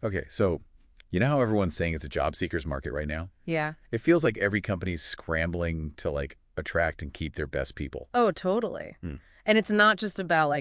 Okay, so you know how everyone's saying it's a job seeker's market right now? Yeah. It feels like every company's scrambling to attract and keep their best people. Oh, totally. Hmm. And it's not just about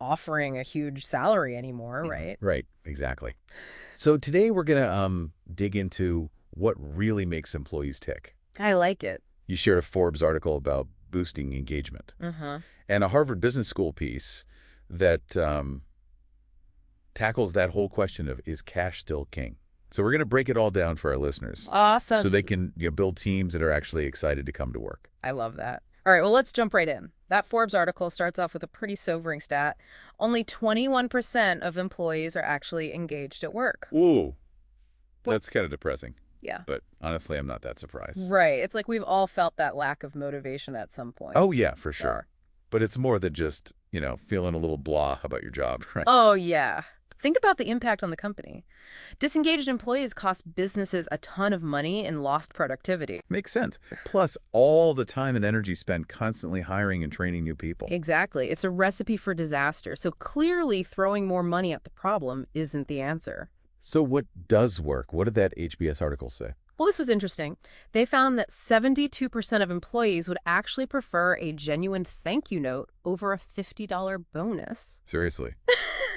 offering a huge salary anymore, Mhm. right? Right, exactly. So today we're gonna dig into what really makes employees tick. I like it. You shared a Forbes article about boosting engagement Uh-huh. and a Harvard Business School piece that tackles that whole question of is cash still king? So we're gonna break it all down for our listeners so Awesome. they can build teams that are actually excited to come to work. I love that. All right, well, let's jump right in. That Forbes article starts off with a pretty sobering stat. Only 21% of employees are actually engaged at work. Ooh, What? that's kind of depressing. Yeah. But honestly, I'm not that surprised. Right. It's like we've all felt that lack of motivation at some point. Oh, yeah, for Sure. sure. But it's more than just, feeling a little blah about your job, right? Oh, yeah. Think about the impact on the company. Disengaged employees cost businesses a ton of money and lost productivity. Makes sense. Plus, all the time and energy spent constantly hiring and training new people. Exactly. It's a recipe for disaster. So clearly throwing more money at the problem isn't the answer. So what does work? What did that HBS article say? Well, this was interesting. They found that 72% of employees would actually prefer a genuine thank you note over a $50 bonus. Seriously.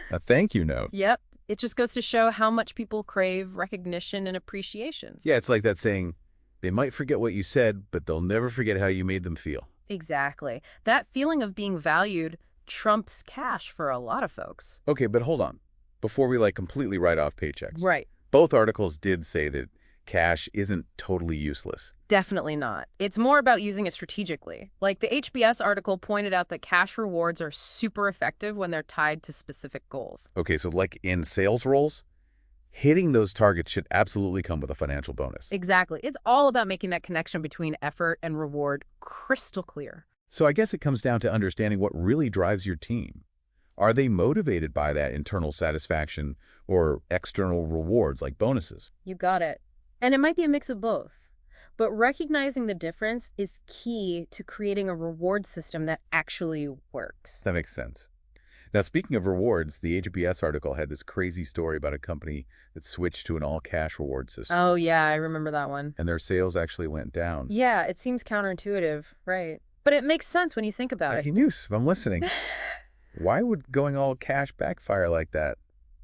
A thank you note. Yep. It just goes to show how much people crave recognition and appreciation. Yeah, it's like that saying, they might forget what you said, but they'll never forget how you made them feel. Exactly. That feeling of being valued trumps cash for a lot of folks. Okay, but hold on. Before we completely write off paychecks. Right. Both articles did say that cash isn't totally useless. Definitely not. It's more about using it strategically. Like the HBS article pointed out that cash rewards are super effective when they're tied to specific goals. Okay, so like in sales roles, hitting those targets should absolutely come with a financial bonus. Exactly. It's all about making that connection between effort and reward crystal clear. So I guess it comes down to understanding what really drives your team. Are they motivated by that internal satisfaction or external rewards like bonuses? You got it. And it might be a mix of both. But recognizing the difference is key to creating a reward system that actually works. That makes sense. Now, speaking of rewards, the HBS article had this crazy story about a company that switched to an all-cash reward system. Oh, yeah, I remember that one. And their sales actually went down. Yeah, it seems counterintuitive, right? But it makes sense when you think about it. Hey, News, I'm listening. Why would going all cash backfire like that?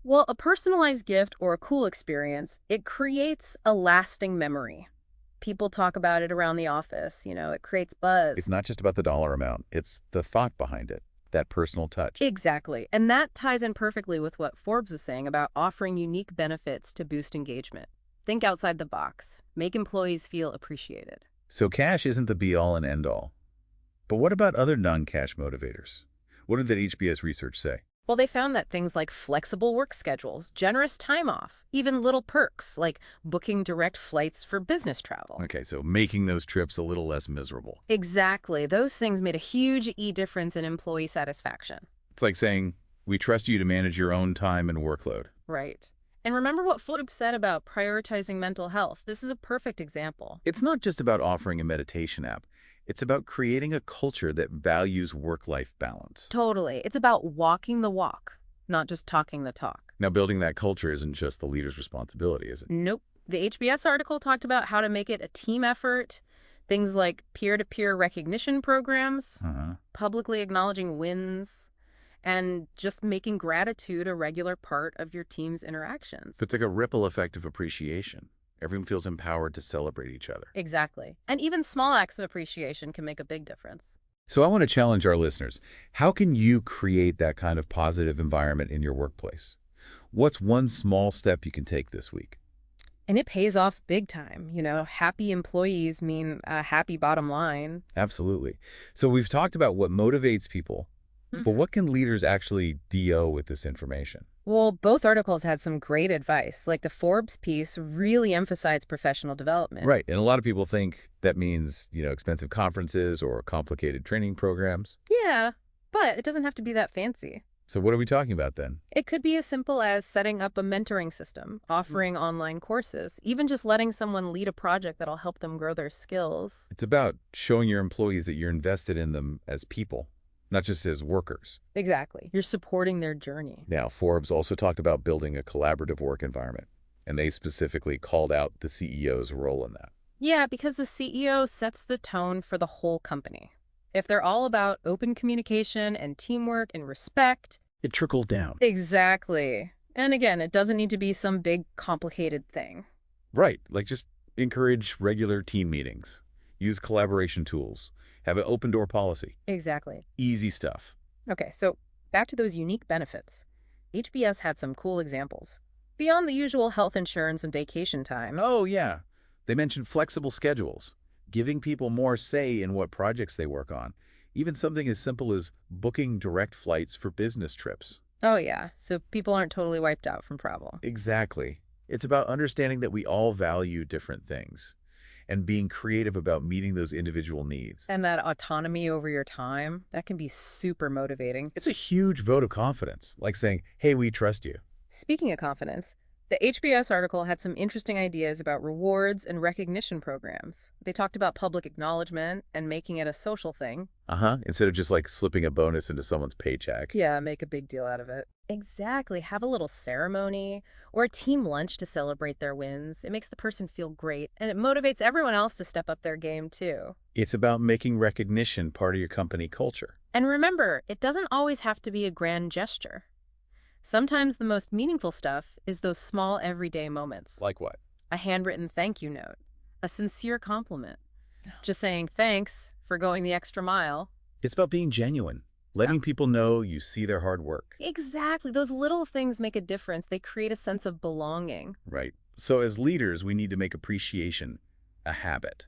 Well, a personalized gift or a cool experience, it creates a lasting memory. People talk about it around the office, it creates buzz. It's not just about the dollar amount. It's the thought behind it, that personal touch. Exactly. And that ties in perfectly with what Forbes was saying about offering unique benefits to boost engagement. Think outside the box. Make employees feel appreciated. So cash isn't the be-all and end-all. But what about other non-cash motivators? What did that HBS research say? Well, they found that things like flexible work schedules, generous time off, even little perks like booking direct flights for business travel. Okay, so making those trips a little less miserable. Exactly. Those things made a huge difference in employee satisfaction. It's like saying, we trust you to manage your own time and workload. Right. And remember what Forbes said about prioritizing mental health. This is a perfect example. It's not just about offering a meditation app. It's about creating a culture that values work-life balance. Totally. It's about walking the walk, not just talking the talk. Now, building that culture isn't just the leader's responsibility, is it? Nope. The HBS article talked about how to make it a team effort, things like peer-to-peer recognition programs, publicly acknowledging wins, and just making gratitude a regular part of your team's interactions. It's like a ripple effect of appreciation. Everyone feels empowered to celebrate each other. Exactly. And even small acts of appreciation can make a big difference. So I want to challenge our listeners. How can you create that kind of positive environment in your workplace? What's one small step you can take this week? And it pays off big time. Happy employees mean a happy bottom line. Absolutely. So we've talked about what motivates people, but what can leaders actually do with this information? Well, both articles had some great advice. Like the Forbes piece really emphasized professional development. Right. And a lot of people think that means, expensive conferences or complicated training programs. Yeah, but it doesn't have to be that fancy. So what are we talking about then? It could be as simple as setting up a mentoring system, offering online courses, even just letting someone lead a project that'll help them grow their skills. It's about showing your employees that you're invested in them as people, not just as workers. Exactly. You're supporting their journey. Now, Forbes also talked about building a collaborative work environment, and they specifically called out the CEO's role in that. Yeah, because the CEO sets the tone for the whole company. If they're all about open communication and teamwork and respect. It trickled down. Exactly. And again, it doesn't need to be some big, complicated thing. Right, like just encourage regular team meetings, use collaboration tools, have an open door policy. Exactly. Easy stuff. Okay, so back to those unique benefits. HBS had some cool examples. Beyond the usual health insurance and vacation time. Oh, yeah. They mentioned flexible schedules, giving people more say in what projects they work on, even something as simple as booking direct flights for business trips. Oh yeah, so people aren't totally wiped out from travel. Exactly. It's about understanding that we all value different things and being creative about meeting those individual needs. And that autonomy over your time, that can be super motivating. It's a huge vote of confidence, like saying, hey, we trust you. Speaking of confidence, the HBS article had some interesting ideas about rewards and recognition programs. They talked about public acknowledgement and making it a social thing. Instead of just like slipping a bonus into someone's paycheck. Yeah, make a big deal out of it. Exactly. Have a little ceremony or a team lunch to celebrate their wins. It makes the person feel great, and it motivates everyone else to step up their game, too. It's about making recognition part of your company culture. And remember, it doesn't always have to be a grand gesture. Sometimes the most meaningful stuff is those small everyday moments. Like what? A handwritten thank you note, a sincere compliment, just saying thanks for going the extra mile. It's about being genuine, letting people know you see their hard work. Exactly. Those little things make a difference. They create a sense of belonging. Right. So as leaders, we need to make appreciation a habit.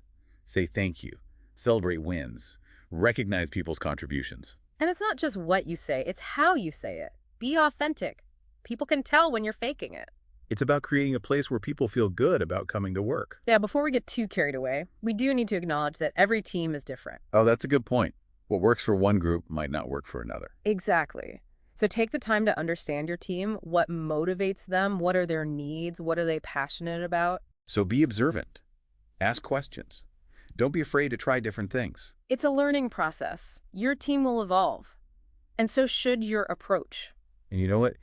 Say thank you, celebrate wins, recognize people's contributions. And it's not just what you say, it's how you say it. Be authentic. People can tell when you're faking it. It's about creating a place where people feel good about coming to work. Yeah, before we get too carried away, we do need to acknowledge that every team is different. Oh, that's a good point. What works for one group might not work for another. Exactly. So take the time to understand your team, what motivates them, what are their needs, what are they passionate about. So be observant. Ask questions. Don't be afraid to try different things. It's a learning process. Your team will evolve. And so should your approach. And you know what?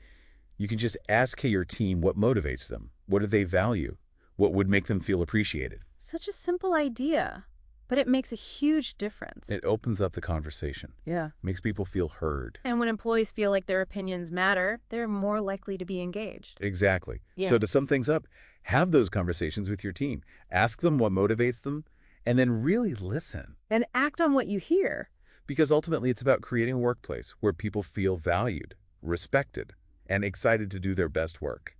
You can just ask your team what motivates them. What do they value? What would make them feel appreciated? Such a simple idea, but it makes a huge difference. It opens up the conversation. Yeah. Makes people feel heard. And when employees feel like their opinions matter, they're more likely to be engaged. Exactly. Yeah. So to sum things up, have those conversations with your team. Ask them what motivates them, and then really listen. And act on what you hear. Because ultimately, it's about creating a workplace where people feel valued, respected, and excited to do their best work.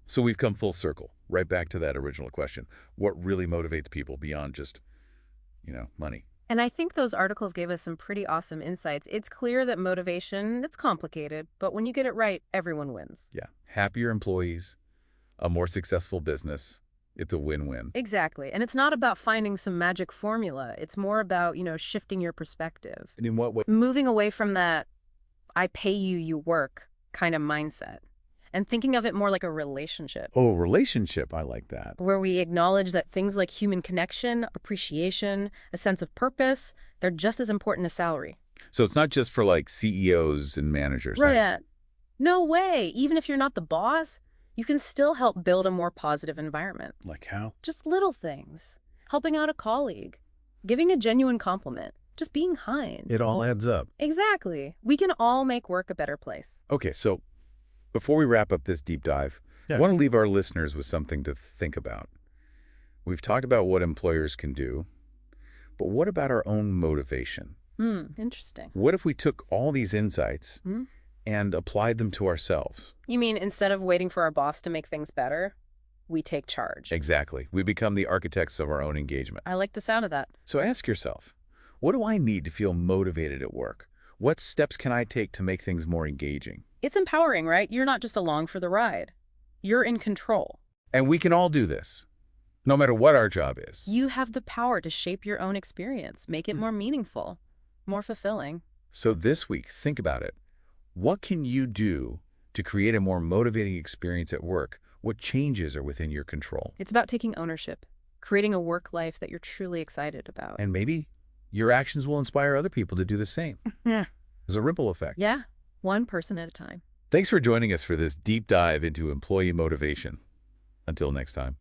So we've come full circle, right back to that original question. What really motivates people beyond just, money? And I think those articles gave us some pretty awesome insights. It's clear that motivation, it's complicated, but when you get it right, everyone wins. Yeah. Happier employees, a more successful business. It's a win-win. Exactly. And it's not about finding some magic formula. It's more about, shifting your perspective. And in what way? Moving away from that I pay you, you work kind of mindset. And thinking of it more like a relationship. Oh, relationship. I like that. Where we acknowledge that things like human connection, appreciation, a sense of purpose, they're just as important as salary. So it's not just for like CEOs and managers. Right. Yeah. No way. Even if you're not the boss, you can still help build a more positive environment. Like how? Just little things. Helping out a colleague. Giving a genuine compliment. Just being kind. It all adds up. Exactly. We can all make work a better place. Okay, so before we wrap up this deep dive, I want to leave our listeners with something to think about. We've talked about what employers can do, but what about our own motivation? Interesting. What if we took all these insights and applied them to ourselves? You mean instead of waiting for our boss to make things better, we take charge? Exactly. We become the architects of our own engagement. I like the sound of that. So ask yourself, what do I need to feel motivated at work? What steps can I take to make things more engaging? It's empowering, right? You're not just along for the ride. You're in control. And we can all do this, no matter what our job is. You have the power to shape your own experience, make it more meaningful, more fulfilling. So this week, think about it. What can you do to create a more motivating experience at work? What changes are within your control? It's about taking ownership, creating a work life that you're truly excited about. And maybe your actions will inspire other people to do the same. Yeah. There's a ripple effect. Yeah, one person at a time. Thanks for joining us for this deep dive into employee motivation. Until next time.